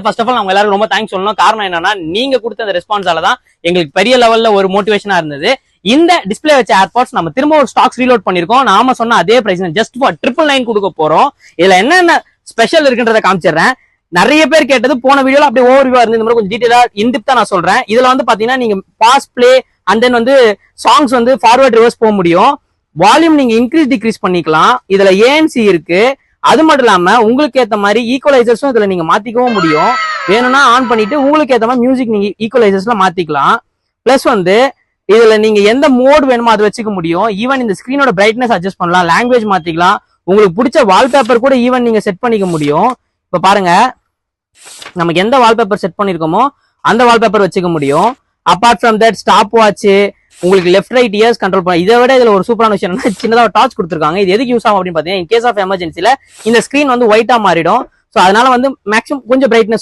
First of all நம்ம எல்லாரும் ரொம்ப தேங்க்ஸ் சொல்லணும். காரணம் என்னன்னா நீங்க கொடுத்த அந்த ரெஸ்பான்ஸால தான் எங்களுக்கு பெரிய லெவல்ல ஒரு மோட்டிவேஷனா இருந்தது. இந்த டிஸ்பிளே வச்ச ஏர்பாட்ஸ் நம்ம திரும்ப ஒரு ஸ்டாக்ஸ் ரீலோட் பண்ணிருக்கோம். நாம சொன்ன அதே பிரைஸ் ஜஸ்ட் ஃபார் 999 கொடுக்க போறோம். இதுல என்னென்ன ஸ்பெஷல் இருக்குன்றத காமிச்சிடுறேன். நிறைய பேர் கேட்டது போன வீடியோல அப்படியே ஓவர் வியூவா இருந்து இந்த மாதிரி கொஞ்சம் டீடைலா இன்டிப்தா நான் சொல்றேன். இதுல வந்து பாத்தீங்கன்னா நீங்க பாஸ் பிளே அண்ட் தென் வந்து சாங்ஸ் வந்து ஃபார்வர்ட் ரிவர்ஸ் போக முடியும். வால்யூம் நீங்க இன்க்ரீஸ் டிக்ரீஸ் பண்ணிக்கலாம். இதுல ஏஎன்சி இருக்கு. அது மட்டும் இல்லாம உங்களுக்கு ஏத்த மாதிரி ஈக்குவலைசர்ஸும் இதுல நீங்க மாத்திக்கவும் முடியும். வேணும்னா ஆன் பண்ணிட்டு உங்களுக்கு ஏத்த மாதிரி மியூசிக் நீங்க ஈக்குவலைசர்ஸ்ல மாத்திக்கலாம். பிளஸ் வந்து இதுல நீங்க எந்த மோட் வேணுமோ அதை வச்சுக்க முடியும். ஈவன் இந்த ஸ்கிரீனோட பிரைட்னஸ் அட்ஜஸ்ட் பண்ணலாம், லாங்குவேஜ் மாத்திக்கலாம். உங்களுக்கு பிடிச்ச வால்பேப்பர் கூட ஈவன் நீங்க செட் பண்ணிக்க முடியும். இப்ப பாருங்க, நமக்கு எந்த வால்பேப்பர் செட் பண்ணிருக்கோமோ அந்த வால்பேப்பர் வச்சுக்க முடியும். Apart from that stop watch, உங்களுக்கு லெஃப்ட் ரைட் இயர்ஸ் கண்ட்ரோல் பண்ண. இதை விட இதுல ஒரு சூப்பரான விஷயம் என்ன, சின்னதா ஒரு டார்ச் கொடுத்துருக்காங்க. இது எதுக்கு யூஸ் ஆகும் அப்படின்னு பாத்தீங்கன்னா, இன் கேஸ் ஆஃப் எமர்ஜென்சில இந்த ஸ்கிரீன் வந்து ஒயிட்டா மாறிடும். சோ அதனால வந்து மேக்ஸிமம் கொஞ்சம் பிரைட்னஸ்